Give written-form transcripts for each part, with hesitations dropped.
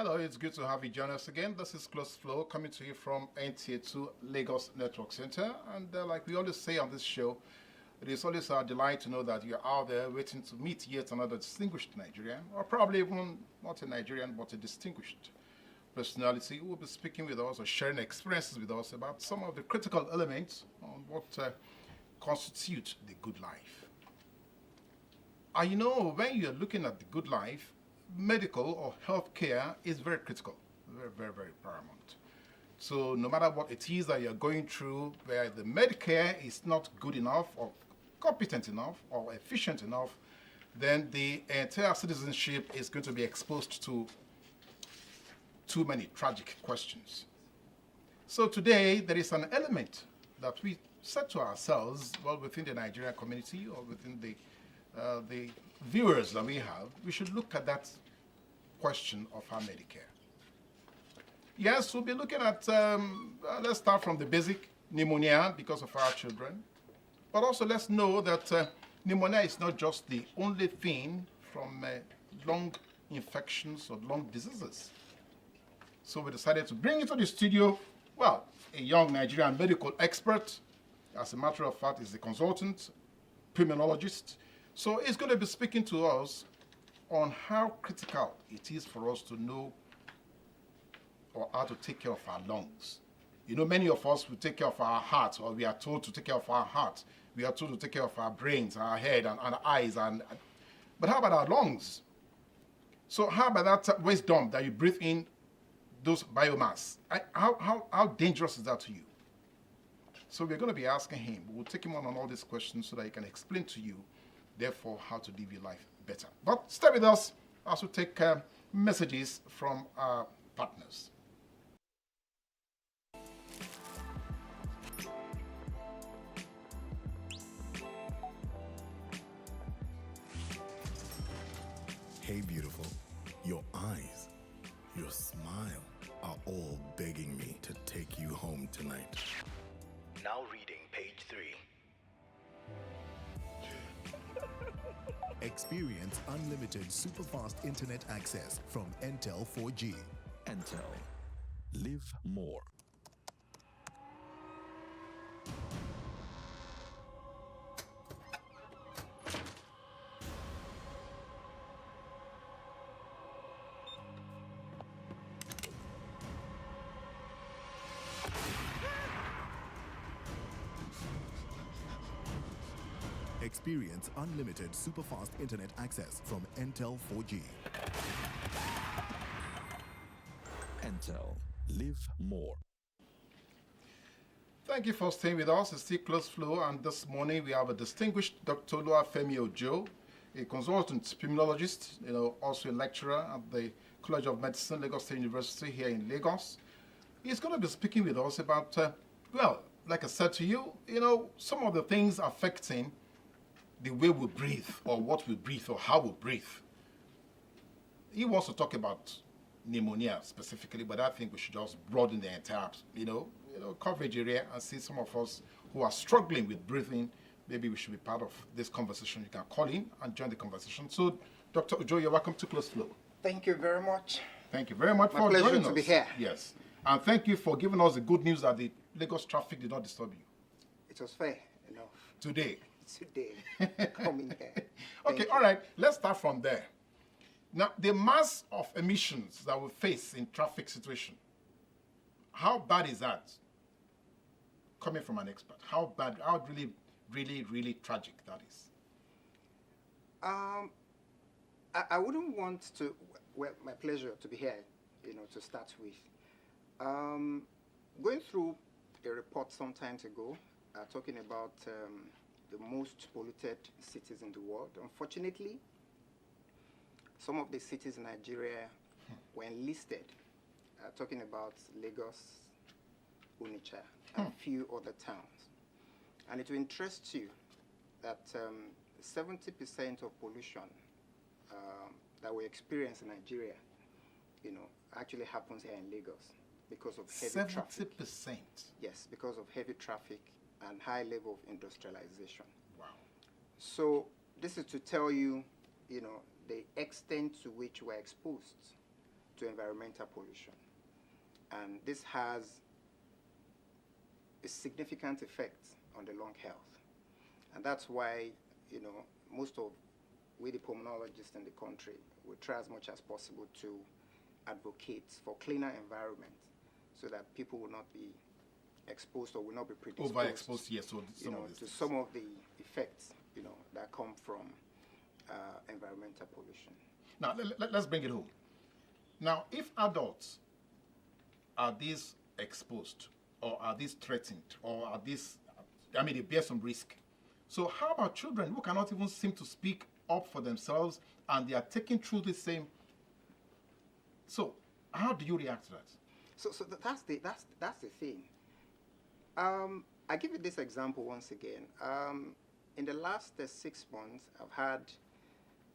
Hello, it's good to have you join us again. This is Close Flow coming to you from NTA2 Lagos Network Center. And like we always say on this show, it is always our delight to know that you're out there waiting to meet yet another distinguished Nigerian, or probably even not a Nigerian, but a distinguished personality who will be speaking with us or sharing experiences with us about some of the critical elements on what constitute the good life. And you know, when you're looking at the good life, medical or health care is very critical, very, very, very paramount. So no matter what it is that you're going through, where the Medicare is not good enough or competent enough or efficient enough, then the entire citizenship is going to be exposed to too many tragic questions. So today there is an element that we set to ourselves, well, within the Nigerian community or within the viewers that we have, we should look at that question of our Medicare. Yes, we'll be looking at, let's start from the basic, pneumonia because of our children. But also let's know that pneumonia is not just the only thing from lung infections or lung diseases. So we decided to bring into the studio, well, a young Nigerian medical expert. As a matter of fact, is a consultant, pulmonologist. So he's going to be speaking to us on how critical it is for us to know or how to take care of our lungs. You know, many of us will take care of our heart, or we are told to take care of our heart. We are told to take care of our brains, our head, and eyes. But how about our lungs? So how about that waste dump that you breathe in, those biomass? How dangerous is that to you? So we're going to be asking him. We'll take him on all these questions so that he can explain to you, therefore, how to live your life better. But stay with us as we take messages from our partners. Hey, beautiful. Your eyes, your smile are all begging me to take you home tonight. Now reading page 3. Experience unlimited super-fast internet access from Entel 4G. Entel. Live more. Experience unlimited super-fast internet access from Entel 4G. Entel. Live more. Thank you for staying with us. It's still Close Flow, and this morning we have a distinguished Dr. Oluwafemi Ojo, a consultant pulmonologist, also a lecturer at the College of Medicine, Lagos State University here in Lagos. He's going to be speaking with us about, well, like I said to you, some of the things affecting the way we breathe, or what we breathe, or how we breathe. He wants to talk about pneumonia specifically, but I think we should just broaden the entire, coverage area and see some of us who are struggling with breathing. Maybe we should be part of this conversation. You can call in and join the conversation. So, Dr. Ojo, you're welcome to Close Flow. Thank you very much. Thank you very much My for pleasure joining us. to be here. Yes. And thank you for giving us the good news that the Lagos traffic did not disturb you. It was fair enough. Today. Coming here. Okay, all right. Let's start from there. Now, the mass of emissions that we face in traffic situation, how bad is that? Coming from an expert, how bad, how really, really, really tragic that is? I wouldn't want to, well, my pleasure to be here, to start with. Going through a report some time ago, talking about the most polluted cities in the world. Unfortunately, some of the cities in Nigeria were enlisted, talking about Lagos, Onitsha, and a few other towns. And it will interest you that 70% of pollution that we experience in Nigeria, actually happens here in Lagos because of heavy traffic. 70%? Yes, because of heavy traffic and high level of industrialization. Wow. So this is to tell you, the extent to which we're exposed to environmental pollution. And this has a significant effect on the lung health. And that's why, most of we the pulmonologists in the country, we try as much as possible to advocate for cleaner environment so that people will not be exposed or will not be predisposed Overexposed, yes. So to some of the effects, that come from environmental pollution. Now, let's bring it home. Now, if adults are these exposed, or are these threatened, or are these, they bear some risk. So how about children who cannot even seem to speak up for themselves, and they are taken through the same? So how do you react to that? So that's the thing. I give you this example once again. In the last 6 months, I've had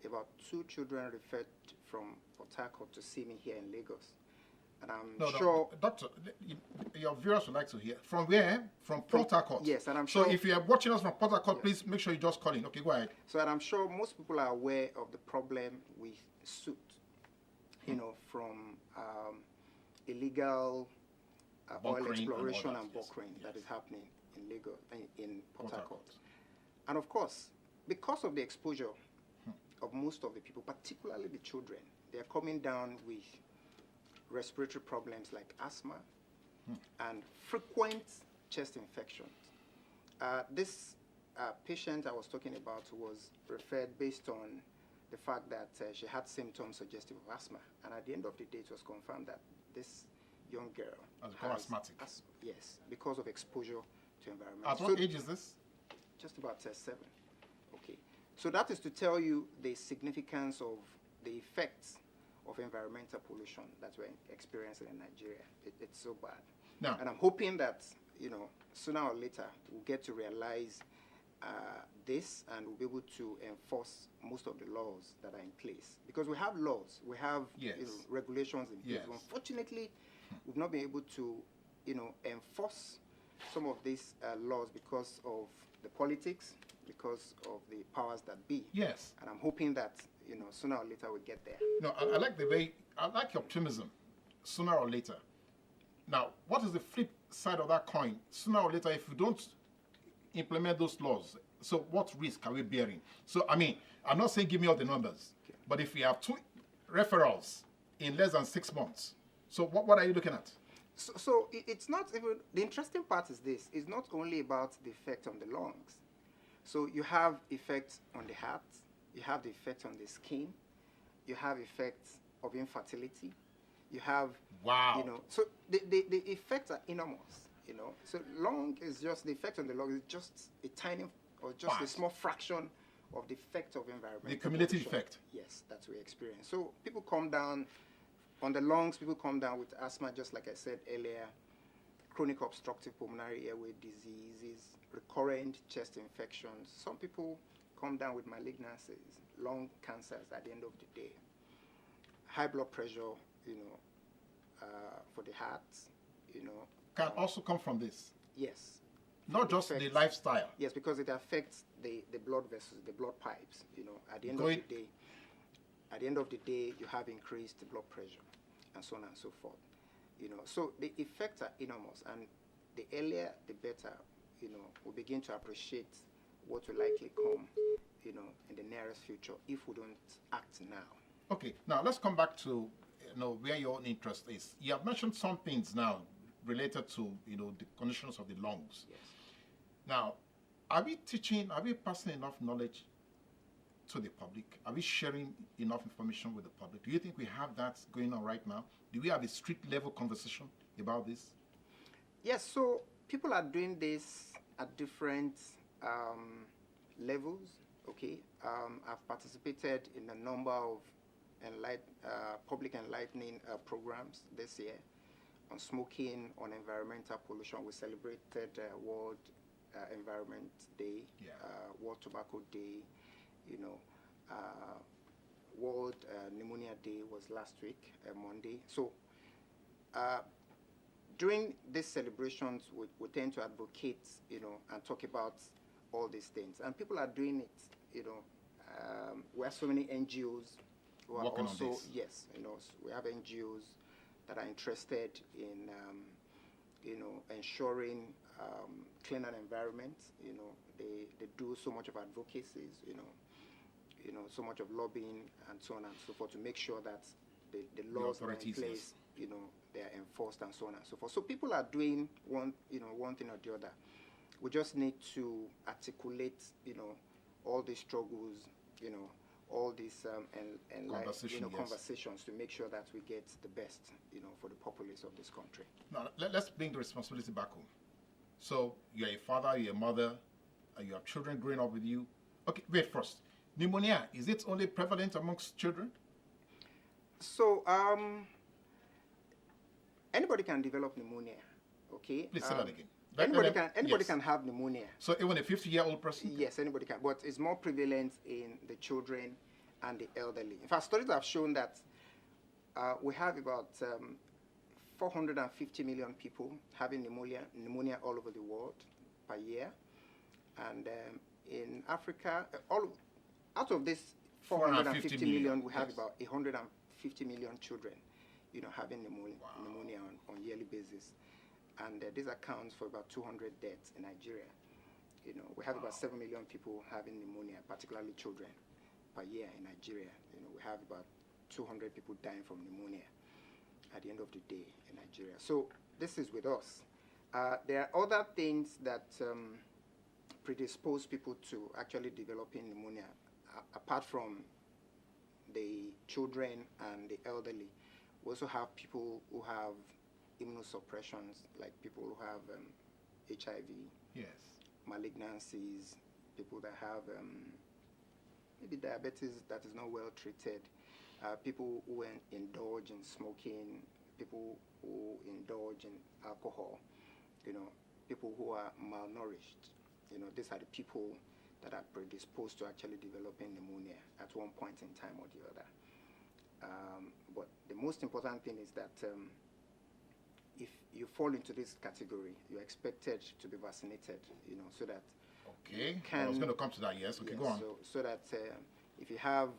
about 2 children referred from Port Harcourt to see me here in Lagos. And I'm sure... No, Doctor, your viewers would like to hear. From where? From Port Harcourt? Yes, and I'm so sure... So if you are watching us from Port Harcourt, yes, please make sure you just call in. Okay, go ahead. So and I'm sure most people are aware of the problem with soot, from illegal oil exploration and bunkering that is happening in Lagos, in Port Harcourt. And of course, because of the exposure of most of the people, particularly the children, they are coming down with respiratory problems like asthma and frequent chest infections. This patient I was talking about was referred based on the fact that she had symptoms suggestive of asthma. And at the end of the day, it was confirmed that this young girl has asthmatic. Yes, because of exposure to environment. At what age is this? Just about 7. Okay. So that is to tell you the significance of the effects of environmental pollution that we're experiencing in Nigeria. It's so bad. Now, and I'm hoping that, sooner or later, we'll get to realize this, and we'll be able to enforce most of the laws that are in place. Because we have laws, we have regulations in place. Yes. Unfortunately, we've not been able to, enforce some of these laws because of the politics, because of the powers that be. Yes. And I'm hoping that, sooner or later we'll get there. No, I like your optimism. Sooner or later. Now, what is the flip side of that coin? Sooner or later, if you don't implement those laws, so what risk are we bearing? So, I'm not saying give me all the numbers, but if we have 2 referrals in less than 6 months, so what are you looking at? So it's not even, the interesting part is this, it's not only about the effect on the lungs. So you have effects on the heart, you have the effect on the skin, you have effects of infertility, you have, so the effects are enormous, So lung is just, the effect on the lung is just a tiny, or just a small fraction of the effect of environment. The cumulative effect. Yes, that we experience. So people come down, on the lungs, people come down with asthma, just like I said earlier, chronic obstructive pulmonary airway diseases, recurrent chest infections. Some people come down with malignancies, lung cancers at the end of the day. High blood pressure, for the heart, Can also come from this. Yes. Not just the lifestyle. Yes, because it affects the blood vessels, the blood pipes, At the end of the day, you have increased blood pressure and so on and so forth. So the effects are enormous, and the earlier the better, we'll begin to appreciate what will likely come, in the nearest future if we don't act now. Okay, now let's come back to where your own interest is. You have mentioned some things now related to the conditions of the lungs. Yes. Now, are we passing enough knowledge to the public? Are we sharing enough information with the public? Do you think we have that going on right now? Do we have a street level conversation about this? Yes, so people are doing this at different levels, okay? I've participated in a number of public enlightening programs this year on smoking, on environmental pollution. We celebrated World Environment Day, World Tobacco Day, World Pneumonia Day was last week, Monday. So during these celebrations, we tend to advocate, and talk about all these things. And people are doing it, we have so many NGOs who are working also, on this. yes, we have NGOs that are interested in, ensuring cleaner environments. They do so much of advocacies, so much of lobbying and so on and so forth to make sure that the laws that are in place, they are enforced and so on and so forth. So people are doing one thing or the other. We just need to articulate, all these struggles, all these conversations to make sure that we get the best, for the populace of this country. Now, let's bring the responsibility back home. So you're a father, you're a mother, and you have children growing up with you. Okay, wait first. Pneumonia, is it only prevalent amongst children? So, anybody can develop pneumonia, okay? Please say that again. Anybody can have pneumonia. So even a 50-year-old person? Yes, anybody can, but it's more prevalent in the children and the elderly. In fact, studies have shown that we have about 450 million people having pneumonia all over the world per year. And in Africa, out of this 450 million, we have yes. about 150 million children, having pneumonia on yearly basis. And this accounts for about 200 deaths in Nigeria. We have about 7 million people having pneumonia, particularly children, per year in Nigeria. We have about 200 people dying from pneumonia at the end of the day in Nigeria. So this is with us. There are other things that predispose people to actually developing pneumonia, apart from the children and the elderly. We also have people who have immunosuppressions, like people who have HIV, Yes. malignancies, people that have maybe diabetes that is not well treated, people who indulge in smoking, people who indulge in alcohol, people who are malnourished. These are the people that are predisposed to actually developing pneumonia at one point in time or the other. But the most important thing is that if you fall into this category, you're expected to be vaccinated, so that Okay. you can, I was going to come to that, yes. Okay, yes, go on. So that if you have,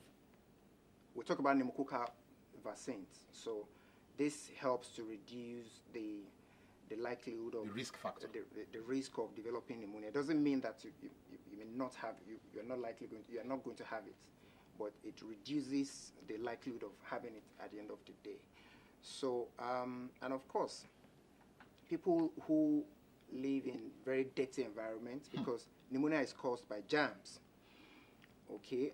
we talk about pneumococcal vaccines. So this helps to reduce the likelihood of The risk factor. the risk of developing pneumonia. It doesn't mean that you may not have, you're not going to have it, but it reduces the likelihood of having it at the end of the day. So, and of course, people who live in very dirty environments, because pneumonia is caused by germs, okay,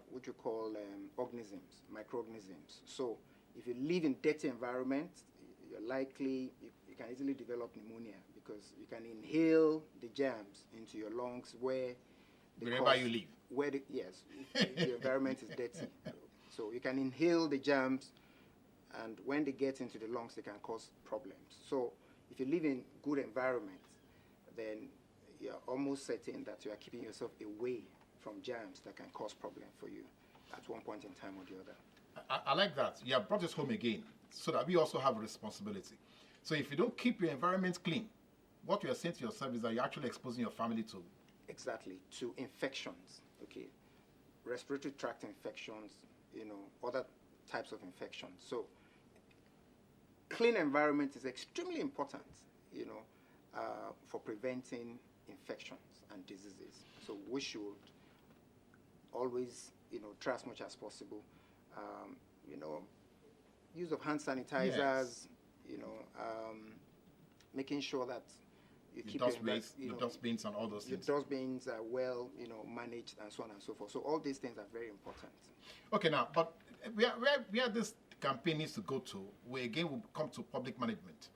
what you call organisms, microorganisms. So if you live in dirty environments, you're likely, you can easily develop pneumonia because you can inhale the germs into your lungs Wherever you live. Yes, the environment is dirty. So you can inhale the germs, and when they get into the lungs, they can cause problems. So if you live in good environment, then you're almost certain that you are keeping yourself away from germs that can cause problems for you at one point in time or the other. I like that. You have brought this home again, so that we also have a responsibility. So if you don't keep your environment clean, what you are saying to yourself is that you're actually exposing your family to. Exactly, to infections, okay, respiratory tract infections, other types of infections. So clean environment is extremely important, for preventing infections and diseases. So we should always, try as much as possible, use of hand sanitizers, Yes. Making sure that you The keep dustbins and all those the things. dustbins are well, managed and so on and so forth. So all these things are very important. Okay, now, but where this campaign needs to go to, we again will come to public management.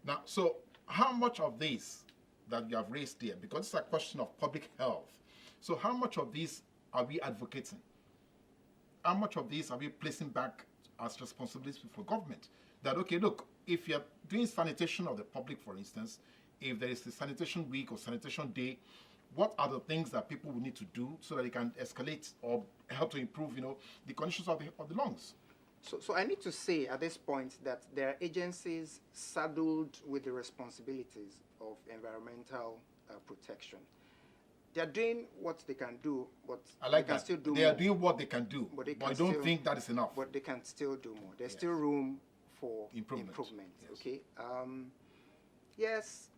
Now, so how much of this that you have raised here, because it's a question of public health, so how much of this are we advocating? How much of this are we placing back as responsibility for government? That, okay, look, if you're doing sanitation of the public, for instance, if there is a sanitation week or sanitation day, what are the things that people will need to do so that they can escalate or help to improve, the conditions of the lungs? So I need to say at this point that there are agencies saddled with the responsibilities of environmental protection. they are doing what they can do, but I like they can that. still do They more. are doing what they can do, But they but can I don't still- think that is enough. But they can still do more. There's Yes. still room for Improvement. Yes. Okay. Yes.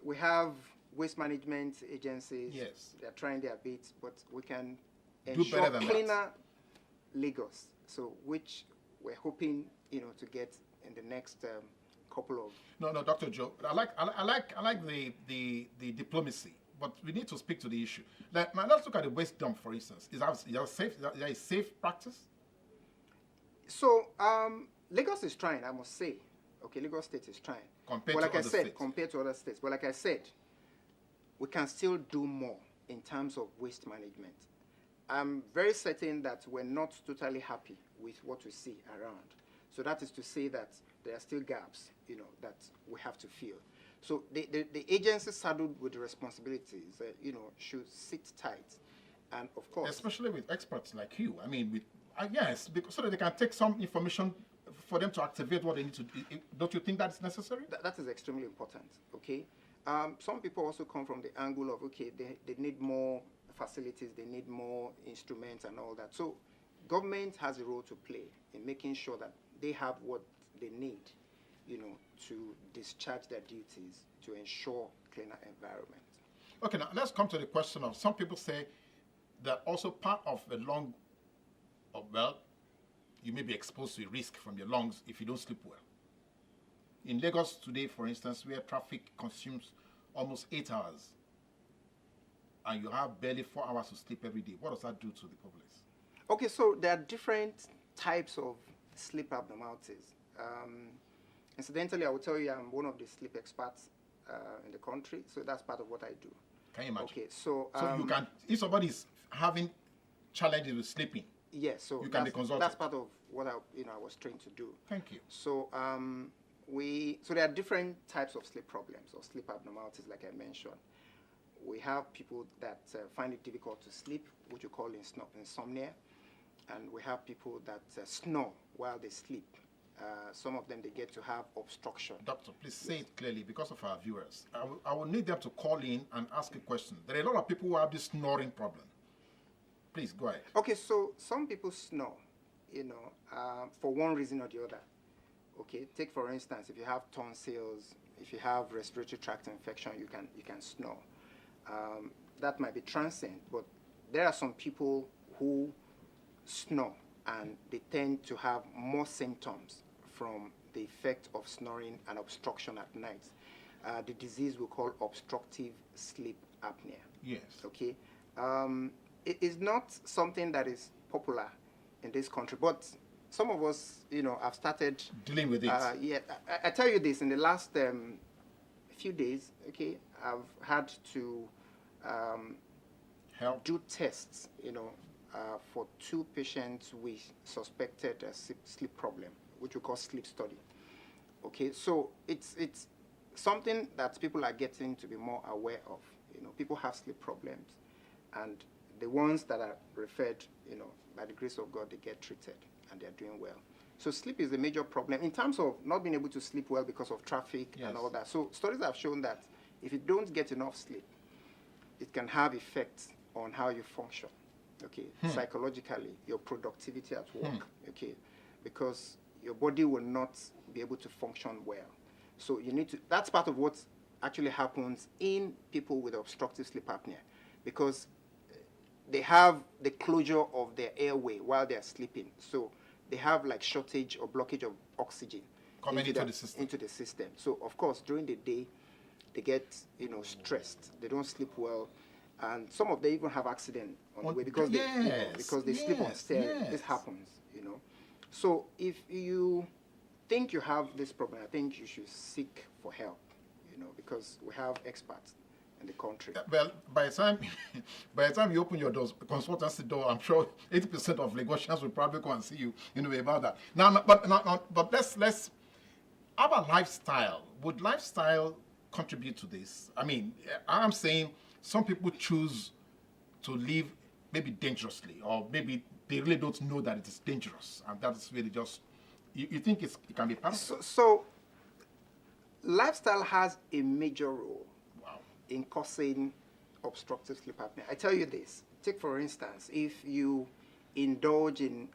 We have waste management agencies. Yes. They're trying their bit, but we can Do ensure better than that. cleaner Lagos. So, which we're hoping, to get in the next couple of. No, Dr. Joe. I like the diplomacy, but we need to speak to the issue. Like, now let's look at the waste dump, for instance. Is that safe? Is that a safe practice? So, Lagos is trying, I must say. Okay, Lagos State is trying. Compared but to like I other said, states. compared to other states. But like I said, we can still do more in terms of waste management. I'm very certain that we're not totally happy with what we see around. So that is to say that there are still gaps, that we have to fill. So the agency saddled with the responsibilities, should sit tight. And of course, Especially with experts like you. I mean, yes, because so that they can take some information for them to activate what they need to do. Don't you think that's necessary? that is extremely important, okay? Some people also come from the angle of, okay, they need more facilities, they need more instruments and all that. So government has a role to play in making sure that they have what they need, to discharge their duties to ensure cleaner environment. Okay, now let's come to the question of some people say that also part of the you may be exposed to a risk from your lungs if you don't sleep well. In Lagos today, for instance, where traffic consumes almost 8 hours, and you have barely 4 hours to sleep every day, what does that do to the populace? Okay, so there are different types of sleep abnormalities. Incidentally, I will tell you I'm one of the sleep experts in the country, so that's part of what I do. Can you imagine? Okay, so You can, if somebody is having challenges with sleeping, yes, so you can be consulted. that's part of what I was trained to do. Thank you. So so there are different types of sleep problems or sleep abnormalities, like I mentioned. We have people that find it difficult to sleep, which we call insomnia, and we have people that snore while they sleep. Some of them, they get to have obstruction. Doctor, please say it clearly because of our viewers. I will need them to call in and ask a question. There are a lot of people who have this snoring problem. Please, go ahead. Okay, so some people snore, for one reason or the other. Okay, take for instance, if you have tonsils, if you have respiratory tract infection, you can snore. That might be transient, but there are some people who snore and they tend to have more symptoms from the effect of snoring and obstruction at night. The disease we call obstructive sleep apnea. Yes. Okay, it is not something that is popular in this country, but some of us, have started Dealing with it. Yeah, I tell you this, in the last few days, okay, I've had to Help. do tests, for 2 patients with suspected sleep problem, which we call sleep study. Okay, so it's something that people are getting to be more aware of. People have sleep problems, and the ones that are referred, by the grace of God, they get treated and they're doing well. So sleep is a major problem in terms of not being able to sleep well because of traffic Yes. and all that. So studies have shown that if you don't get enough sleep, it can have effects on how you function, okay, psychologically, your productivity at work, okay, because your body will not be able to function well. So you need to, that's part of what actually happens in people with obstructive sleep apnea, because they have the closure of their airway while they're sleeping. So they have like shortage or blockage of oxygen Coming into the the system. into the system. So of course, during the day, they get stressed. They don't sleep well, and some of them even have accident on the way because because they sleep on stairs. This happens, So if you think you have this problem, I think you should seek for help, because we have experts in the country. Well, by the time you open your doors, consultancy door, I'm sure 80% of Lagosians will probably come and see you, about that. But let's our lifestyle. Would lifestyle contribute to this? I mean, I'm saying some people choose to live maybe dangerously, or maybe they really don't know that it is dangerous, and that is really just. You think it can be part of it? So lifestyle has a major role Wow. in causing obstructive sleep apnea. I tell you this. Take, for instance, if you indulge in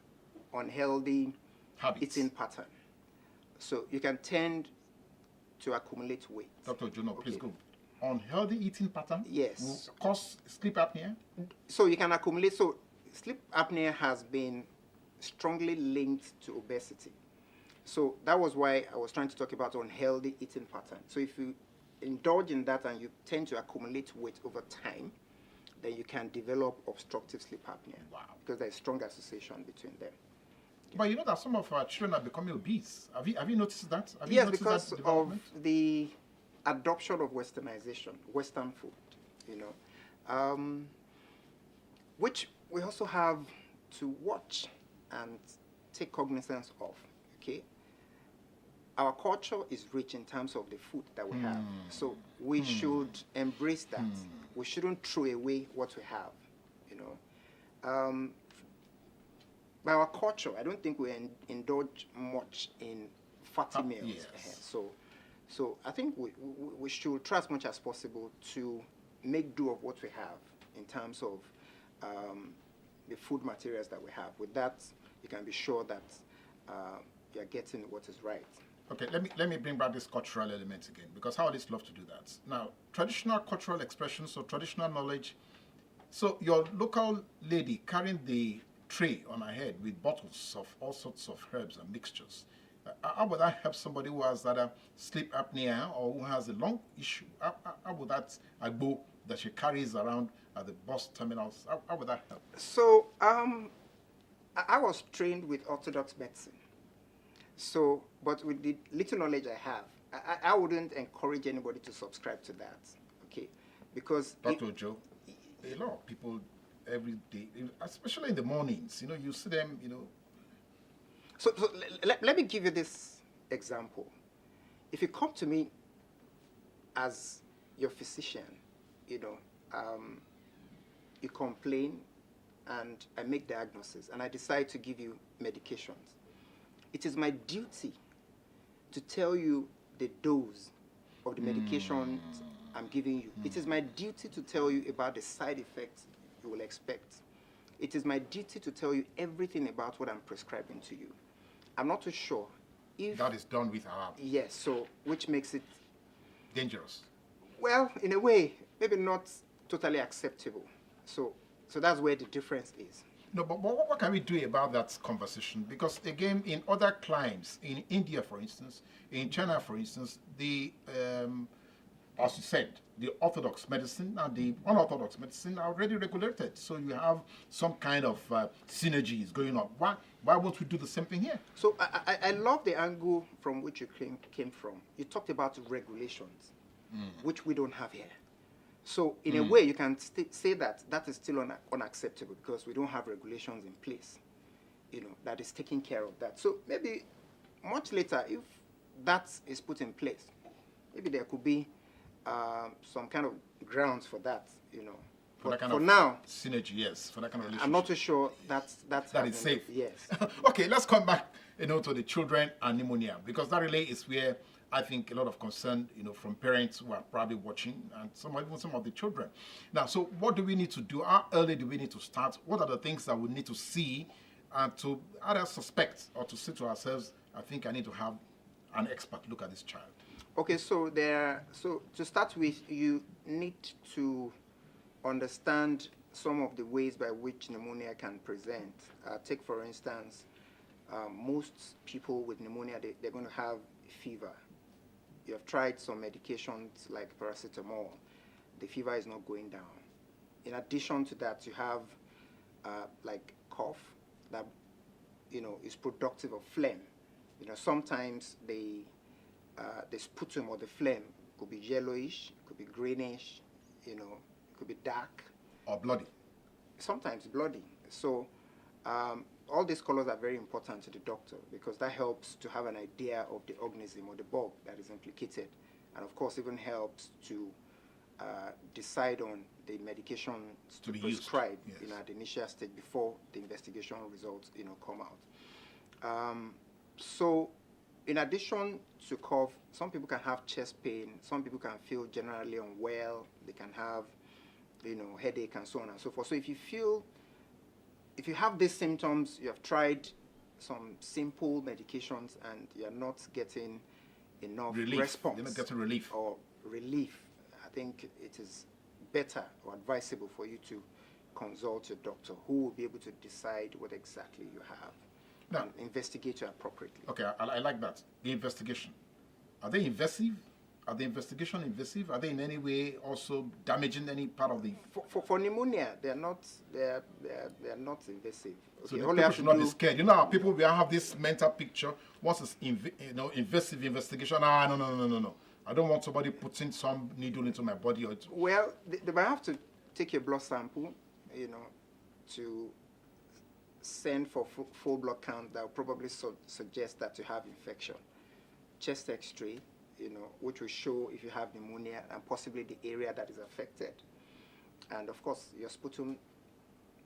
unhealthy Habits. eating pattern, so you can tend to accumulate weight. Dr. Juno, please go. Unhealthy eating pattern Yes. will cause sleep apnea. So you can accumulate. So sleep apnea has been strongly linked to obesity. So that was why I was trying to talk about unhealthy eating pattern. So if you indulge in that and you tend to accumulate weight over time, then you can develop obstructive sleep apnea. Wow. Because there's strong association between them. But you know that some of our children are becoming obese. Have you noticed that? Have you Yes, noticed because that of development? the adoption of westernization, Western food, which we also have to watch and take cognizance of. Okay, our culture is rich in terms of the food that we have, so we should embrace that. We shouldn't throw away what we have. By our culture, I don't think we indulge much in fatty meals. Yes. So I think we should try as much as possible to make do of what we have in terms of the food materials that we have. With that, you can be sure that you're getting what is right. Okay, let me bring back this cultural element again, because I always love to do that. Now, traditional cultural expressions or traditional knowledge. So your local lady carrying the tray on her head with bottles of all sorts of herbs and mixtures. How would that help somebody who has that sleep apnea or who has a lung issue? How would that agbo that she carries around at the bus terminals, how would that help? So I was trained with orthodox medicine. So, but with the little knowledge I have, I wouldn't encourage anybody to subscribe to that, okay? Because Dr. Ojo, a lot of people every day, especially in the mornings, you see them, So let me give you this example. If you come to me as your physician, you complain and I make diagnosis and I decide to give you medications, it is my duty to tell you the dose of the medication I'm giving you. It is my duty to tell you about the side effects you will expect. It is my duty to tell you everything about what I'm prescribing to you. I'm not too sure if that is done with our yes, so which makes it dangerous. well, in a way, maybe not totally acceptable. So that's where the difference is. No, but what can we do about that conversation? Because again, in other climes, in India, for instance, in China, for instance, the as you said, the orthodox medicine and the unorthodox medicine are already regulated. So you have some kind of synergies going on. Why won't we do the same thing here? So I love the angle from which you came from. You talked about regulations, which we don't have here. So in a way, you can say that is still unacceptable because we don't have regulations in place, that is taking care of that. So maybe much later, if that is put in place, maybe there could be some kind of grounds for that, For that kind for of now, synergy, yes. For that kind of relationship. I'm not too sure that is safe. Yes. Okay, let's come back, to the children and pneumonia, because that really is where I think a lot of concern, from parents who are probably watching and even some of the children. Now, so what do we need to do? How early do we need to start? What are the things that we need to see and to either suspect or to say to ourselves, I think I need to have an expert look at this child? Okay, so to start with, you need to understand some of the ways by which pneumonia can present. Take, for instance, most people with pneumonia, they're going to have fever. You have tried some medications like paracetamol. The fever is not going down. In addition to that, you have like cough that, is productive of phlegm. Sometimes the sputum or the phlegm could be yellowish, could be greenish, it could be dark. Or bloody. Sometimes bloody. So all these colors are very important to the doctor because that helps to have an idea of the organism or the bug that is implicated. And of course, even helps to decide on the medication to prescribe at the initial stage before the investigation results come out. So in addition to cough, some people can have chest pain, some people can feel generally unwell, they can have headache and so on and so forth. So if you have these symptoms, you have tried some simple medications and you're not getting enough response. You're not getting relief. Or relief. I think it is better or advisable for you to consult your doctor, who will be able to decide what exactly you have and investigate you appropriately. Okay, I like that. The investigation. Are they invasive? Are the investigation invasive? Are they in any way also damaging any part of the? For pneumonia, they're not invasive. So Okay, the all you people have should to not do, be scared. You know how people will have this mental picture. Once it's invasive investigation. No. I don't want somebody putting some needle into my body. Or well, they might have to take your blood sample, to send for full blood count that will probably suggest that you have infection. Chest X-ray, which will show if you have pneumonia and possibly the area that is affected. And of course, your sputum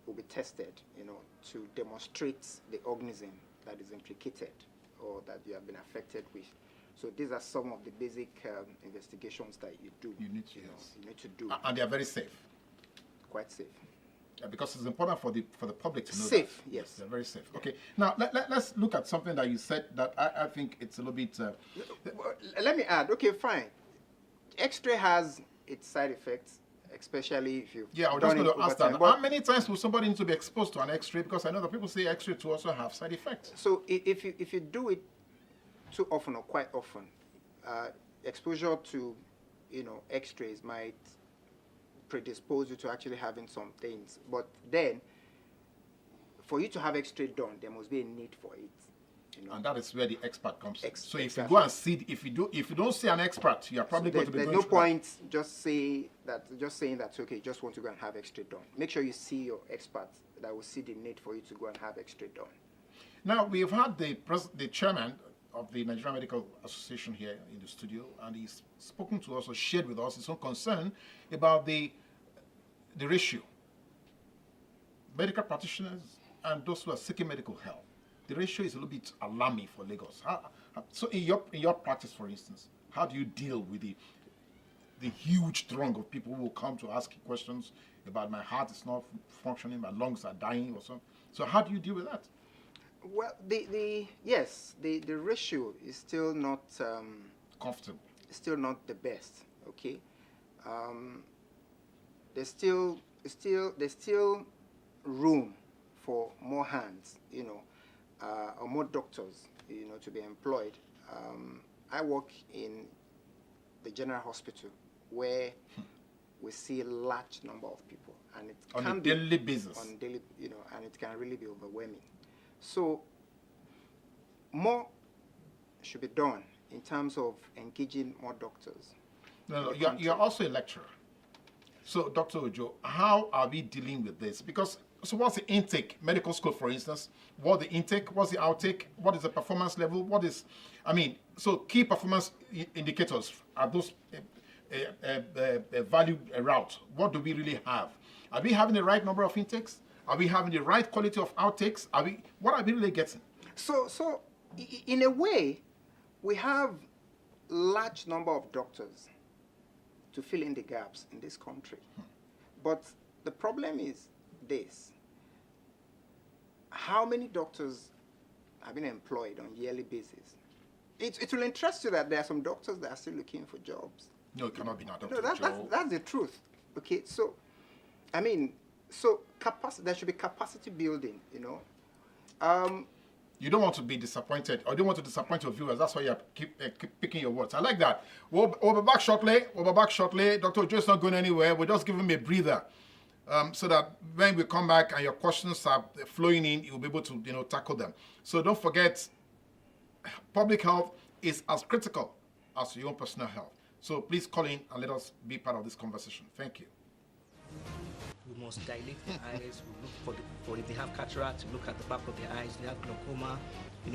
will be tested, to demonstrate the organism that is implicated or that you have been affected with. So these are some of the basic investigations that you do. You need to do. And they are very safe. Quite safe. Yeah, because it's important for the public to know safe, that. yes. They're very safe. Okay. Now let's look at something that you said that I think it's a little bit. Let me add. Okay, fine. X-ray has its side effects, especially if you. Yeah, I was just going to ask that. How many times will somebody need to be exposed to an X-ray? Because I know that people say X-ray to also have side effects. So if you do it too often or quite often, exposure to X-rays might predispose you to actually having some things. But then, for you to have X-ray done, there must be a need for it. And that is where the expert comes in. So if exactly. you go and see, if you don't see an expert, you are probably going to be there's going no through point just saying that okay, you just want to go and have X-ray done. Make sure you see your expert that will see the need for you to go and have X-ray done. Now we've had the chairman of the Nigerian Medical Association here in the studio, and he's spoken to us or shared with us his own concern about the ratio. Medical practitioners and those who are seeking medical help. The ratio is a little bit alarming for Lagos. So in your practice, for instance, how do you deal with the huge throng of people who will come to ask you questions about my heart is not functioning, my lungs are dying or something? So how do you deal with that? Well, the ratio is still not comfortable. Still not the best. Okay, there's still room for more hands, or more doctors, to be employed. I work in the general hospital where we see a large number of people, and it on can a be daily basis. on daily, and it can really be overwhelming. So more should be done in terms of engaging more doctors. No, you're also a lecturer. So, Dr. Ojo, how are we dealing with this? Because, so what's the intake? Medical school, for instance, what's the intake? What's the outtake? What is the performance level? So key performance indicators are those value route. What do we really have? Are we having the right number of intakes? Are we having the right quality of outtakes? What are we really getting? So in a way, we have large number of doctors to fill in the gaps in this country. But the problem is this. How many doctors have been employed on a yearly basis? It will interest you that there are some doctors that are still looking for jobs. No, it cannot be now, Dr. No, Ojo. that's the truth. Okay, so, there should be capacity building, You don't want to be disappointed, or you don't want to disappoint your viewers. That's why you keep picking your words. I like that. We'll be back shortly. Dr. Ojo is not going anywhere. We'll just give him a breather, so that when we come back and your questions are flowing in, you'll be able to tackle them. So don't forget, public health is as critical as your own personal health. So please call in and let us be part of this conversation. Thank you. We must dilate the eyes. We look for if they have cataract, look at the back of their eyes. They have glaucoma. We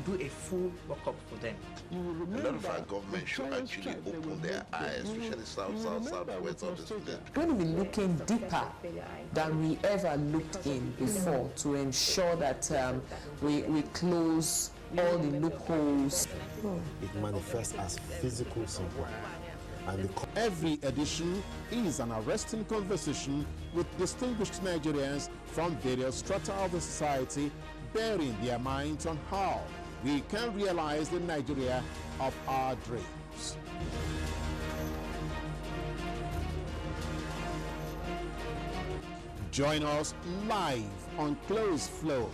do a full workup for them. A lot of our government should actually open their eyes, especially southwest of this place. When we're looking deeper than we ever looked in before to ensure that we close all the loopholes. It manifests as physical symptoms. Every edition is an arresting conversation with distinguished Nigerians from various strata of the society, bearing their minds on how we can realize the Nigeria of our dreams. Join us live on Close Flow,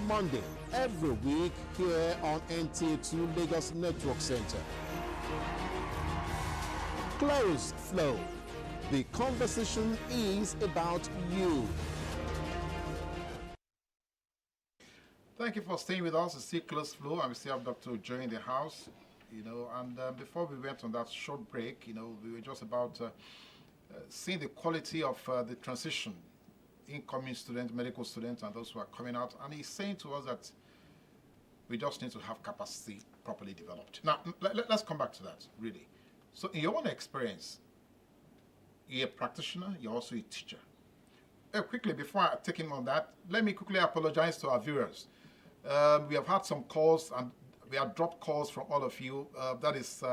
Monday, every week here on NTA2 Lagos Network Center. Close Flow. The conversation is about you. Thank you for staying with us. It's still Close Flow, and we still have Dr. Ojo in the house. And before we went on that short break, we were just about seeing the quality of the transition, incoming students, medical students, and those who are coming out. And he's saying to us that we just need to have capacity properly developed. Now, let's come back to that, really. So in your own experience, you're a practitioner, you're also a teacher. Quickly, before I take him on that, let me quickly apologize to our viewers. We have had some calls, and we have dropped calls from all of you. That is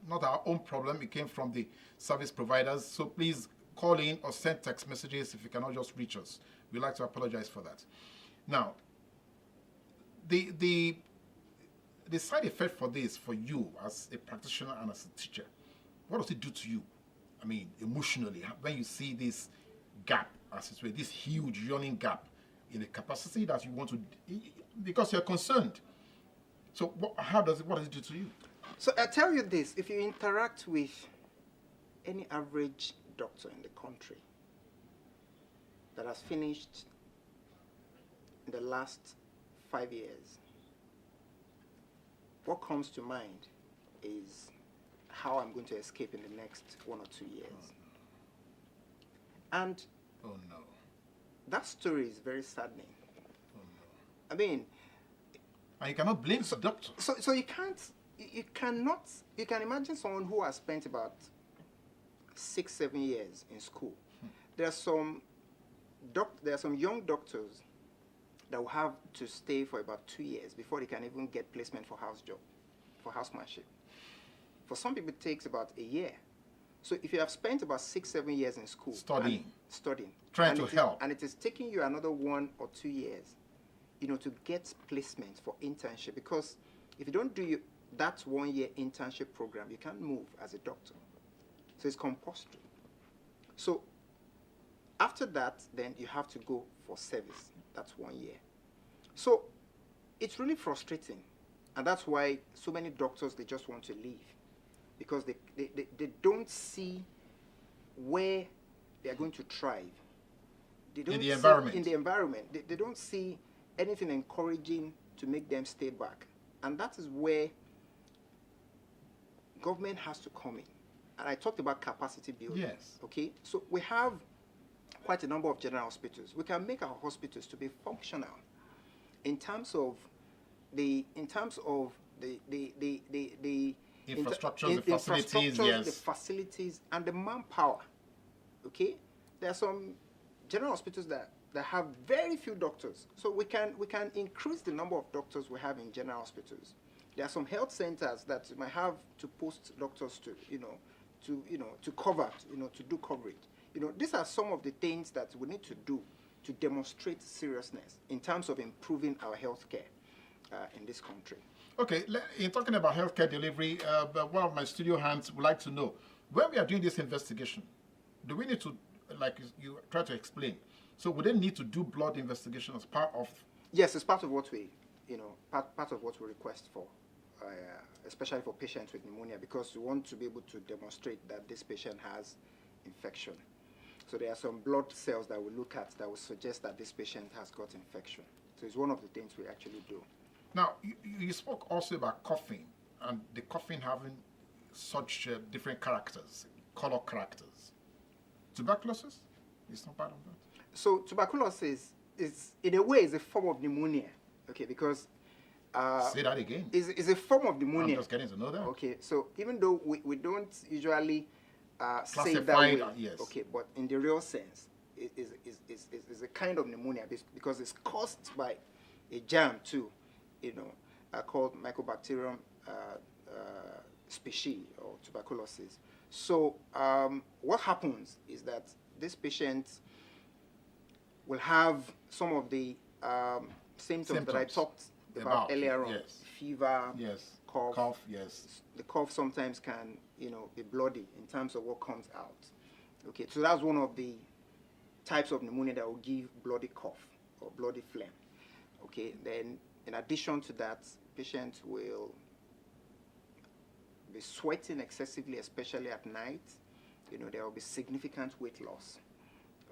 not our own problem. It came from the service providers. So please call in or send text messages if you cannot just reach us. We'd like to apologize for that. Now, the side effect for this, for you as a practitioner and as a teacher, what does it do to you? I mean, emotionally, when you see this gap, as it were, this huge yawning gap in the capacity that you want to, because you're concerned. So what does it do to you? So I tell you this, if you interact with any average doctor in the country that has finished in the last 5 years, what comes to mind is how I'm going to escape in the next 1 or 2 years. And oh no, that story is very saddening. oh no. I mean, and you cannot blame the doctor. So you can imagine someone who has spent about 6-7 years in school. There are some young doctors that will have to stay for about 2 years before they can even get placement for housemanship. For some people, it takes about a year. So if you have spent about 6-7 years in school studying, trying to help, and it is taking you another 1 or 2 years, to get placement for internship, because if you don't do that 1 year internship program, you can't move as a doctor. So it's compulsory. So after that, then you have to go for service. That's 1 year. So it's really frustrating. And that's why so many doctors, they just want to leave. Because they don't see where they are going to thrive. They don't in the environment. In the environment. They don't see anything encouraging to make them stay back. And that is where government has to come in. And I talked about capacity building. Yes. Okay? So we have quite a number of general hospitals. We can make our hospitals to be functional in terms of the infrastructure, the facilities, yes. The facilities and the manpower. Okay? There are some general hospitals that have very few doctors. So we can increase the number of doctors we have in general hospitals. There are some health centers that might have to post doctors to cover, to do coverage. These are some of the things that we need to do to demonstrate seriousness in terms of improving our healthcare in this country. Okay, in talking about healthcare delivery, one of my studio hands would like to know, when we are doing this investigation, do we need to, like you try to explain, so would they need to do blood investigation as part of? Yes, it's part of what we, part of what we request for, especially for patients with pneumonia, because we want to be able to demonstrate that this patient has infection. So there are some blood cells that we look at that will suggest that this patient has got infection. So it's one of the things we actually do. Now, you spoke also about coughing, and the coughing having such different characters, color characters. Tuberculosis is not part of that? So tuberculosis is in a way, is a form of pneumonia, okay, because... say that again. Is a form of pneumonia. I'm just getting to know that. Okay, so even though we don't usually say that way, yes. Okay, but in the real sense, it is a kind of pneumonia because it's caused by a germ too, called Mycobacterium species or tuberculosis. So what happens is that this patient will have some of the symptoms that I talked about earlier on. Yes. Fever, Yes. cough. Yes. The cough sometimes can, be bloody in terms of what comes out. Okay, so that's one of the types of pneumonia that will give bloody cough or bloody phlegm. Okay, then in addition to that, patients will be sweating excessively, especially at night. There will be significant weight loss.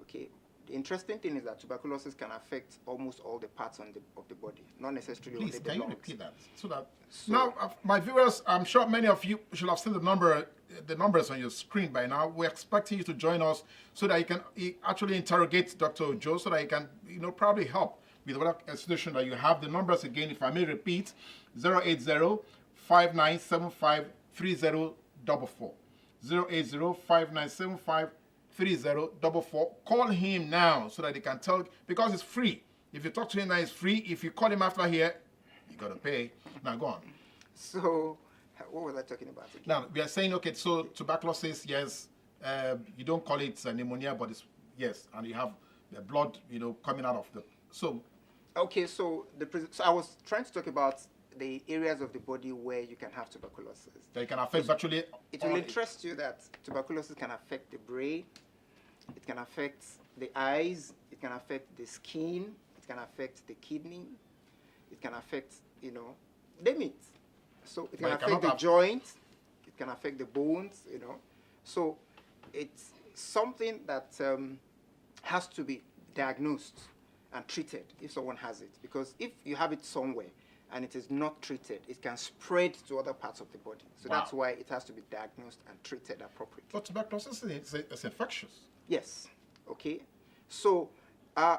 Okay, the interesting thing is that tuberculosis can affect almost all the parts of the body, not necessarily only the lungs. Can you repeat that? Now, my viewers, I'm sure many of you should have seen the numbers on your screen by now. We're expecting you to join us so that you can actually interrogate Dr. Ojo, so that you can, probably help with whatever institution that you have. The numbers again, if I may repeat, 080-5975-3044. 080-5975-3044. Call him now so that he can tell, because it's free. If you talk to him now, it's free. If you call him after here, you got to pay. Now, go on. So, what was I talking about again? Now, we are saying, okay, so tuberculosis, yes, you don't call it pneumonia, but it's, yes, and you have the blood, coming out of the, so. Okay, so I was trying to talk about the areas of the body where you can have tuberculosis. They can affect virtually. It will interest you that tuberculosis can affect the brain, it can affect the eyes, it can affect the skin, it can affect the kidney, it can affect, name it. So it can affect the joints, it can affect the bones, So it's something that has to be diagnosed and treated if someone has it. Because if you have it somewhere and it is not treated, it can spread to other parts of the body. So that's why it has to be diagnosed and treated appropriately. But tuberculosis is infectious. Yes. Okay. So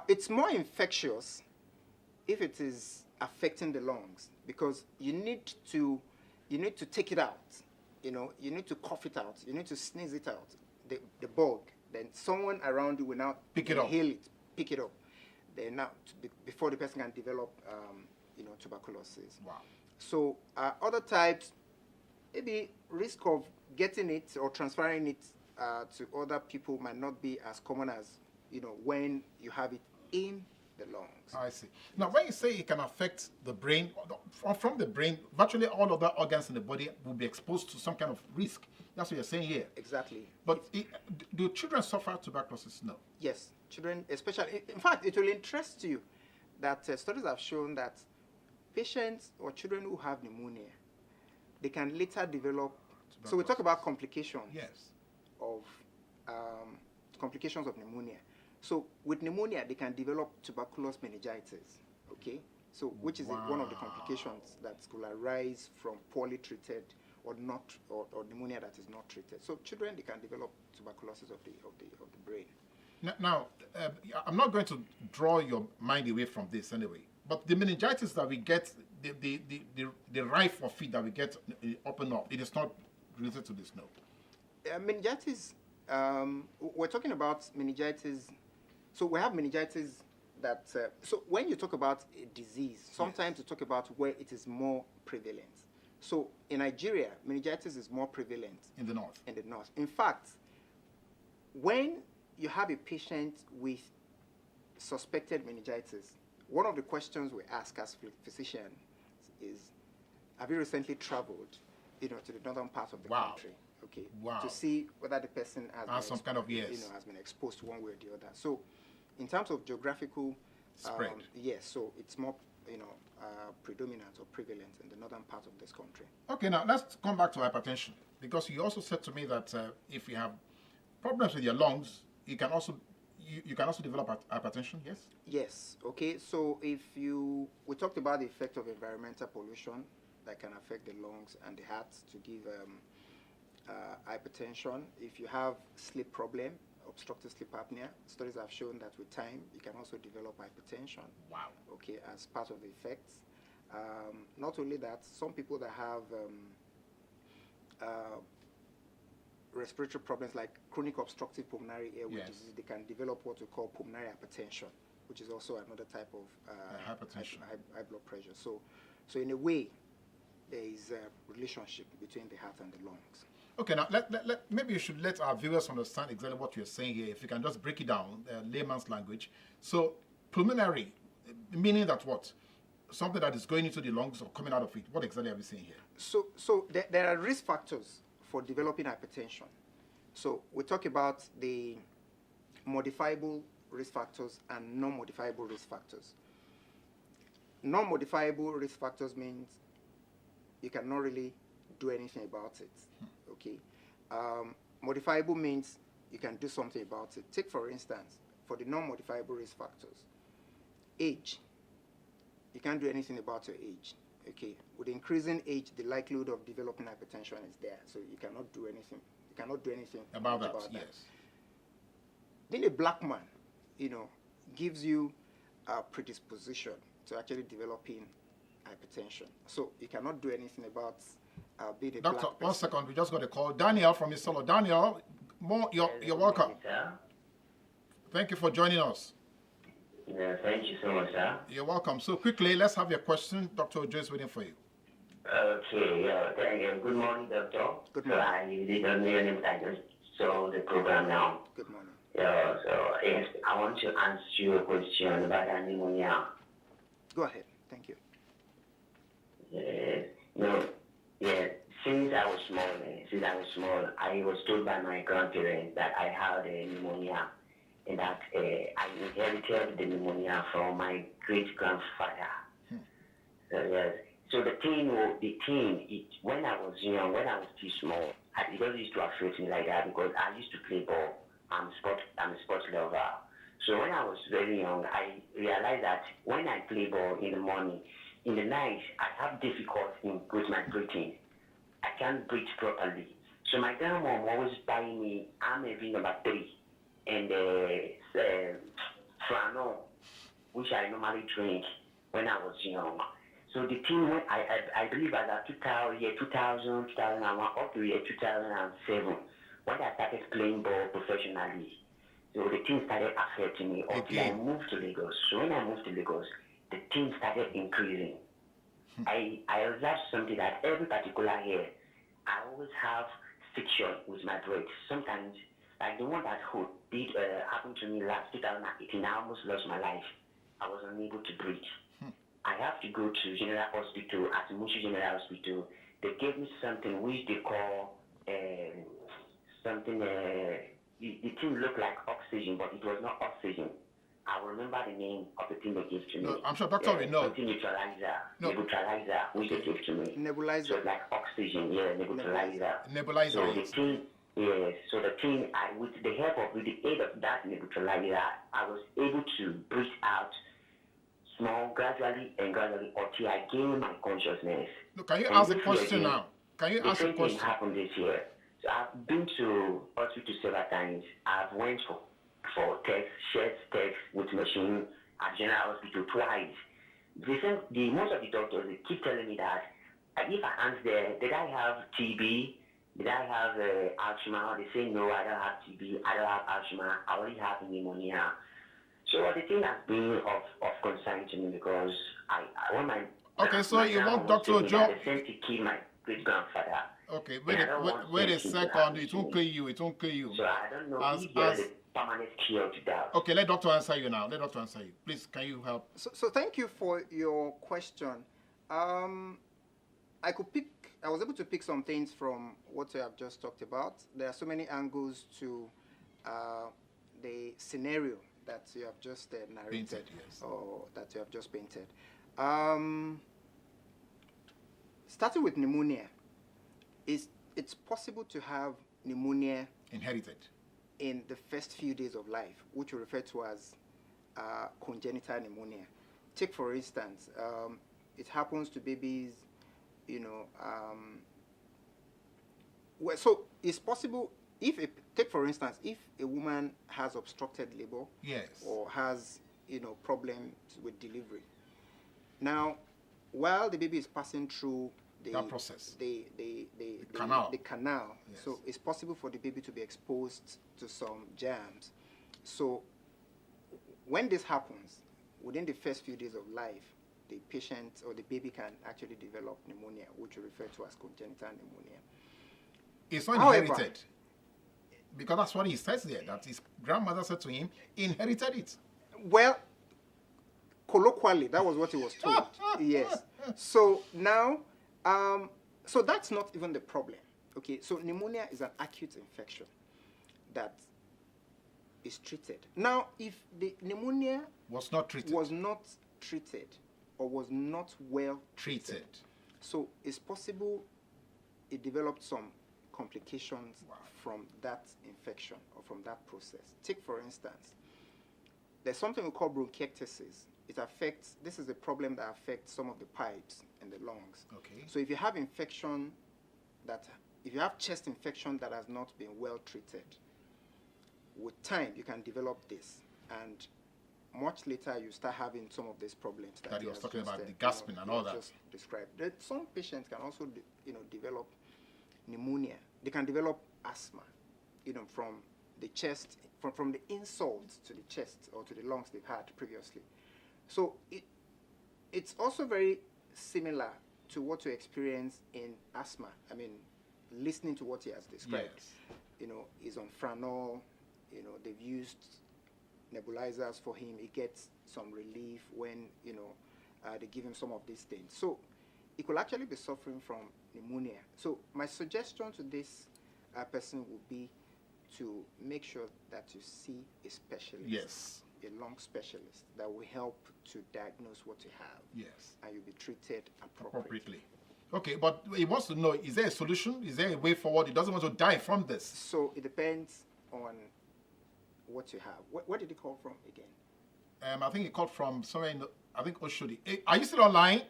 it's more infectious if it is affecting the lungs, because you need to take it out. You need to cough it out. You need to sneeze it out. The bug. Then someone around you will now inhale it, pick it up. Then now, before the person can develop, tuberculosis. Wow. So other types, maybe risk of getting it or transferring it to other people might not be as common as, when you have it in the lungs. I see. Now, when you say it can affect the brain, from the brain, virtually all other organs in the body will be exposed to some kind of risk. That's what you're saying here. Exactly. But do children suffer tuberculosis? No. Yes, children especially. In fact, it will interest you that studies have shown that patients or children who have pneumonia, they can later develop. So we talk about complications. Yes. Of complications of pneumonia. So with pneumonia, they can develop tuberculous meningitis. Okay. So which is one of the complications that could arise from poorly treated or pneumonia that is not treated. So children, they can develop tuberculosis of the brain. Now, I'm not going to draw your mind away from this anyway. But the meningitis that we get, the rife of it that we get up and up, it is not related to this, no. Meningitis, we're talking about meningitis. So we have meningitis that, so when you talk about a disease, sometimes you talk about where it is more prevalent. So in Nigeria, meningitis is more prevalent. In the north. In the north. In fact, when you have a patient with suspected meningitis, one of the questions we ask as physicians is, have you recently traveled, to the northern part of the country? Okay. Wow. To see whether the person has some kind of has been exposed to one way or the other. So, in terms of geographical spread, yes. So it's more, predominant or prevalent in the northern part of this country. Okay. Now let's come back to hypertension, because you also said to me that if you have problems with your lungs, you can also develop hypertension. Yes. Yes. Okay. So we talked about the effect of environmental pollution that can affect the lungs and the heart to give hypertension. If you have sleep problem, obstructive sleep apnea, studies have shown that with time you can also develop hypertension. Wow. Okay, as part of the effects. Not only that, some people that have respiratory problems like chronic obstructive pulmonary airway disease, they can develop what we call pulmonary hypertension, which is also another type of hypertension, high blood pressure. So in a way, there is a relationship between the heart and the lungs. Okay, now maybe you should let our viewers understand exactly what you're saying here. If you can just break it down, layman's language. So, pulmonary, meaning that what? Something that is going into the lungs or coming out of it. What exactly are we saying here? So there are risk factors for developing hypertension. So we talk about the modifiable risk factors and non-modifiable risk factors. Non-modifiable risk factors means you cannot really do anything about it. Okay. Modifiable means you can do something about it. Take, for instance, for the non-modifiable risk factors, age. You can't do anything about your age. Okay. With increasing age, the likelihood of developing hypertension is there. So you cannot do anything. You cannot do anything about that. About yes. That. Being a black man, gives you a predisposition to actually developing hypertension. So you cannot do anything about being a Doctor, black person. 1 second. We just got a call. Daniel from Isolo. Daniel, you're welcome. Thank you for joining us. Yeah, thank you so much, sir. You're welcome. So quickly, let's have your question. Dr. Ojo is waiting for you. Okay, thank you. Good morning, doctor. Good morning. So I really don't know your name, I just saw the program now. Good morning. Yeah, so yes, I want to answer you a question about pneumonia. Go ahead. Thank you. Since I was small, I was told by my grandparents that I had a pneumonia, and that I inherited the pneumonia from my great grandfather. So yes. So when I was young, when I was too small, it doesn't used to affect me like that because I used to play ball. I'm a sports lover. So when I was very young, I realized that when I play ball in the morning, in the night, I have difficulty with my breathing. I can't breathe properly. So my grandmom always buy me Amavin number 3 and Frano, which I normally drink when I was young. So the thing, when I believe as a 2000, 2001, up to year 2007, when I started playing ball professionally, so the thing started affecting me until I moved to Lagos. So when I moved to Lagos, the thing started increasing. I observed something that every particular year, I always have friction with my breath. Sometimes, like the one that did happen to me last 2018, I almost lost my life. I was unable to breathe. I have to go to General Hospital, at Mushi General Hospital. They gave me something which they call something, the thing looked like oxygen, but it was not oxygen. I will remember the name of the thing they gave to me. No, I'm sure Doctor will know. Something nebulizer, which they gave to me. Nebulizer. So like oxygen, nebulizer. Nebulizer. So the thing, with the aid of that nebulizer, I was able to breathe out gradually until I gained my consciousness. No, can you ask the question now? Can you ask the question? The same thing happened this year. So I've been to hospital several times. I've went for tests, shared tests with machine at General Hospital twice. Most of the doctors, they keep telling me that if I ask them, did I have TB? Did I have asthma? They say, no, I don't have TB. I don't have asthma. I already have pneumonia. So the thing has been of concern to me because I want my... Okay, so you want Dr. Ojo... The same to keep my great-grandfather. Okay, wait a second. It won't kill you. It won't kill you. So I don't know if there's a permanent cure to that. Okay, let Doctor answer you now. Let Doctor answer you. Please, can you help? So thank you for your question. I was able to pick some things from what you have just talked about. There are so many angles to the scenario that you have just narrated, painted, yes. Or that you have just painted. Starting with pneumonia, it's possible to have pneumonia inherited in the first few days of life, which we refer to as congenital pneumonia. Take, for instance, it happens to babies, so it's possible take, for instance, if a woman has obstructed labor, yes, or has, problems with delivery. Now, while the baby is passing through that process, the canal, yes. So it's possible for the baby to be exposed to some germs. So when this happens, within the first few days of life, the patient or the baby can actually develop pneumonia, which we refer to as congenital pneumonia. It's not However, inherited. Because that's what he says there, that his grandmother said to him, he inherited it. Well, colloquially, that was what he was told. Yes. So now, so that's not even the problem. Okay, so pneumonia is an acute infection that is treated. Now, if the pneumonia was not treated or was not well treated, so it's possible it developed some complications from that infection or from that process. Take, for instance, there's something we call bronchiectasis. It affects, this is a problem that affects some of the pipes in the lungs. Okay. So if you have infection if you have chest infection that has not been well treated, with time you can develop this, and much later you start having some of these problems that he was talking about, the gasping and all that. Just described. Some patients can also, develop pneumonia. They can develop asthma, from the chest, from the insult to the chest or to the lungs they've had previously. So it's also very similar to what you experience in asthma. I mean, listening to what he has described, is on Franol. They've used nebulizers for him. He gets some relief when they give him some of these things. So he could actually be suffering from pneumonia. So my suggestion to this person would be to make sure that you see a specialist. Yes. A lung specialist that will help to diagnose what you have. Yes. And you'll be treated appropriately. Okay, but he wants to know, is there a solution? Is there a way forward? He doesn't want to die from this. So it depends on what you have. Where did he call from again? I think he called from somewhere in, Oshodi. Are you still online?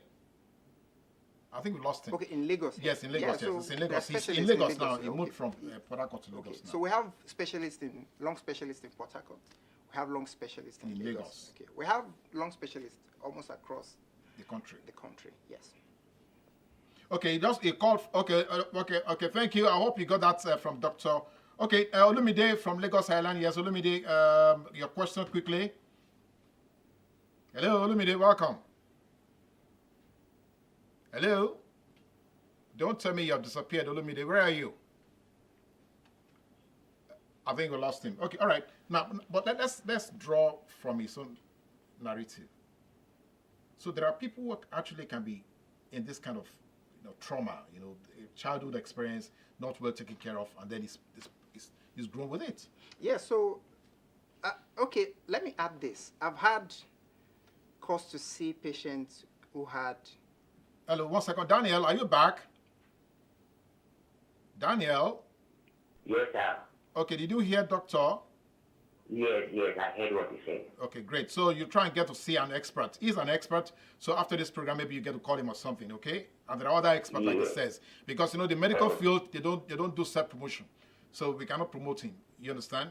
I think we lost him. Okay, in Lagos. Yes, in Lagos, So it's in Lagos. He's in Lagos now. He moved from Port Harcourt to Lagos now. So we have lung specialists in Port Harcourt. We have lung specialists in Lagos. Okay. We have lung specialists almost across the country. Yes. Okay, he called. Okay. Thank you. I hope you got that from Dr. Okay, Olumide from Lagos Island. Yes, Olumide, your question quickly. Hello, Olumide, welcome. Hello? Don't tell me you have disappeared, Olumide. Where are you? I think we lost him. Okay, all right. Now, but let's draw from his own narrative. So there are people who actually can be in this kind of trauma, childhood experience, not well taken care of, and then he's grown with it. Yeah. So, okay, let me add this. I've had cause to see patients who had. Hello, 1 second. Daniel, are you back? Daniel? Yes, sir. Okay, did you hear Doctor? Yes, I heard what he said. Okay, great. So you try and get to see an expert. He's an expert, so after this program, maybe you get to call him or something, okay? And there are other experts, like he says. Because, the medical field, they don't do self-promotion. So we cannot promote him. You understand?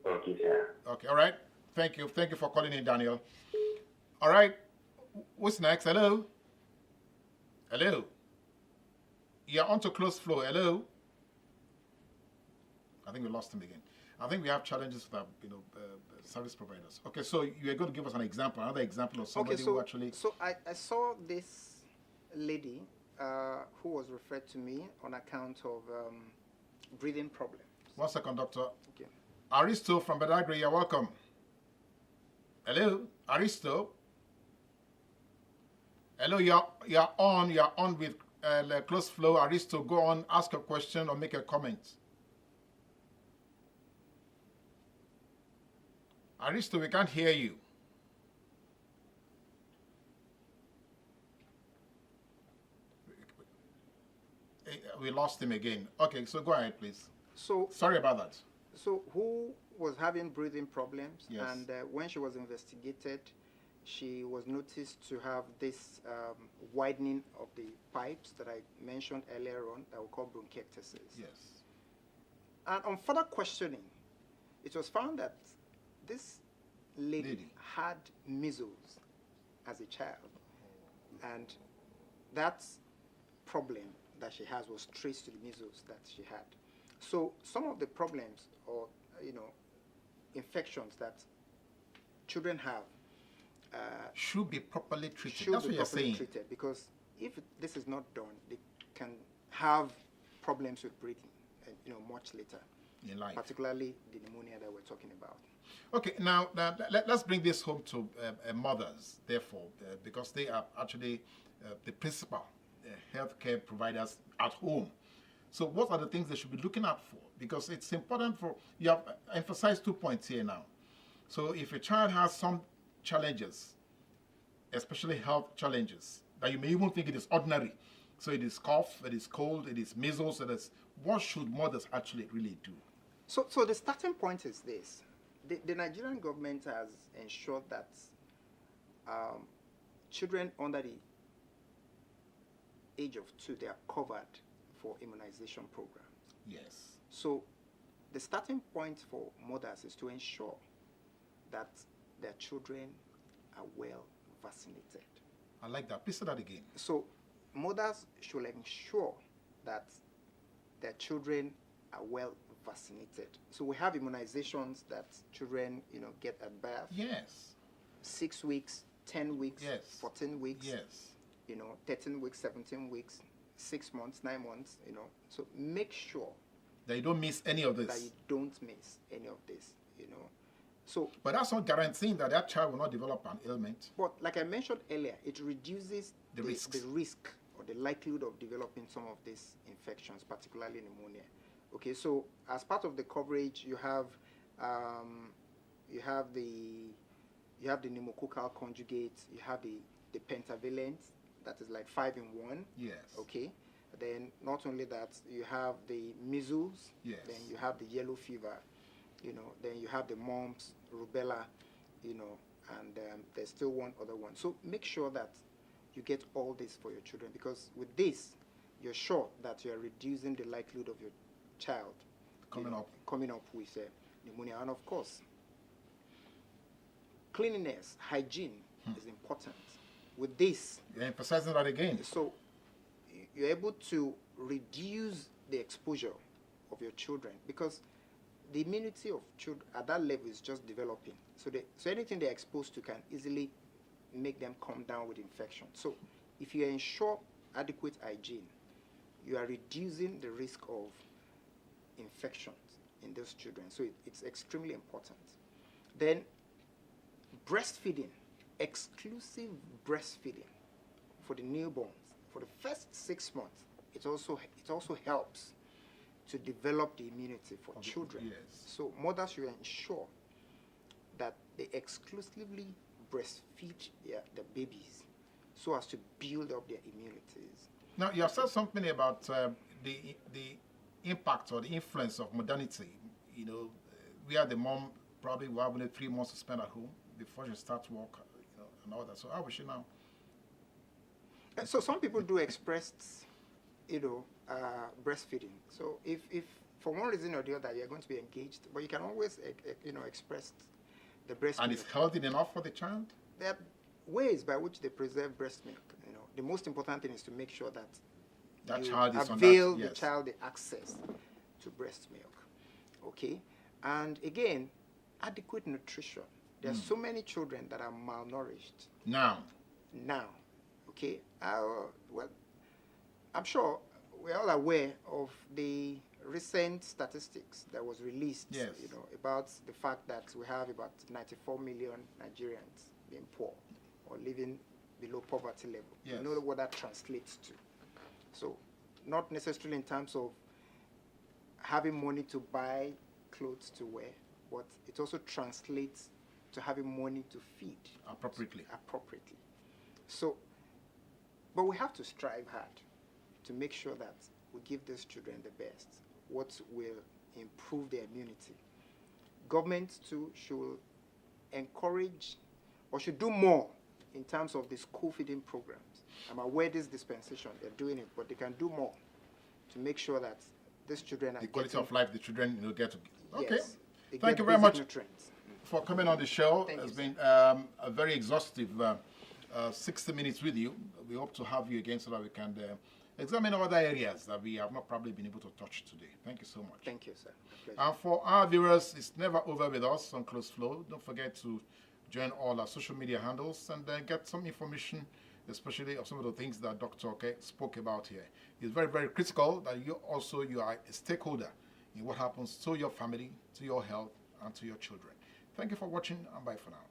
Okay, sir. Okay, all right. Thank you. Thank you for calling in, Daniel. All right. What's next? Hello? Hello? You're on to close flow. Hello? I think we lost him again. I think we have challenges with our, service providers. Okay, so you are going to give us an example, another example of somebody who actually... So I saw this lady who was referred to me on account of breathing problems. 1 second, doctor. Okay. Aristo from Badagry, you're welcome. Hello? Aristo? Hello, you're on with close flow. Aristo, go on, ask a question or make a comment. Aristo, we can't hear you. We lost him again. Okay, so go ahead, please. So sorry about that. So who was having breathing problems, yes. And when she was investigated, she was noticed to have this widening of the pipes that I mentioned earlier on that we call bronchiectasis. Yes. And on further questioning, it was found that this lady had measles as a child, and that problem that she has was traced to the measles that she had. So some of the problems or infections that children have should be properly treated. That's what you're saying. Treated, because if this is not done, they can have problems with breathing. much later. In life. Particularly the pneumonia that we're talking about. Okay, now let's bring this home to mothers, therefore, because they are actually the principal healthcare providers at home. So what are the things they should be looking out for? Because it's important for, you have emphasized 2 points here now. So if a child has some challenges, especially health challenges, that you may even think it is ordinary, so it is cough, it is cold, it is measles, what should mothers actually really do? So the starting point is this. The Nigerian government has ensured that children under the age of 2, they are covered for immunization programs. Yes. So the starting point for mothers is to ensure that their children are well vaccinated. I like that. Please say that again. So mothers should ensure that their children are well vaccinated. So we have immunizations that children, get at birth. Yes. 6 weeks, 10 weeks, yes. 14 weeks. Yes. 13 weeks, 17 weeks, 6 months, 9 months, So make sure that you don't miss any of this. That you don't miss any of this, So, but that's not guaranteeing that that child will not develop an ailment. But like I mentioned earlier, it reduces the risk or the likelihood of developing some of these infections, particularly pneumonia. Okay, so as part of the coverage, you have the pneumococcal conjugate, you have the pentavalent, that is like 5-in-1. Yes. Okay. Then not only that, you have the measles. Yes. Then you have the yellow fever. Then you have the mumps, rubella. And there's still one other one. So make sure that you get all this for your children, because with this, you're sure that you're reducing the likelihood of your child coming up with pneumonia. And of course, cleanliness, hygiene is important. With this, you're emphasizing that again. So you're able to reduce the exposure of your children, because the immunity of children at that level is just developing. So anything they're exposed to can easily make them come down with infection. So if you ensure adequate hygiene, you are reducing the risk of infections in those children. So it's extremely important. Then breastfeeding, exclusive breastfeeding for the newborns for the first 6 months. It also helps to develop the immunity for children. Yes. So mothers should ensure that they exclusively breastfeed their babies so as to build up their immunities. Now, you have said something about the impact or the influence of modernity. Where the mom probably will have only 3 months to spend at home before she starts work, and all that. So how will she now? So some people do express, breastfeeding. So if for one reason or the other you're going to be engaged, but you can always, express the breast And milk. it's healthy enough for the child? There are ways by which they preserve breast milk. The most important thing is to make sure that you child is avail on that, the child the access to breast milk. Okay? And again, adequate nutrition. There are so many children that are malnourished. Now. Okay? Well, I'm sure we're all aware of the recent statistics that was released, yes. About the fact that we have about 94 million Nigerians being poor or living below poverty level. Yes. You know what that translates to. So not necessarily in terms of having money to buy clothes to wear, but it also translates to having money to feed appropriately. So, but we have to strive hard to make sure that we give these children the best, what will improve their immunity. Government too should encourage or should do more in terms of the school feeding programs. I'm aware this dispensation, they're doing it, but they can do more to make sure that these children are the quality of life the children get to. Okay. Yes, Thank you very much nutrients. for coming on the show. It's been a very exhaustive 60 minutes with you. We hope to have you again so that we can examine other areas that we have not probably been able to touch today. Thank you so much. Thank you, sir. And for our viewers, it's never over with us on Close Flow. Don't forget to join all our social media handles and get some information especially of some of the things that Dr. spoke about here. It's very, very critical that you are a stakeholder in what happens to your family, to your health, and to your children. Thank you for watching, and bye for now.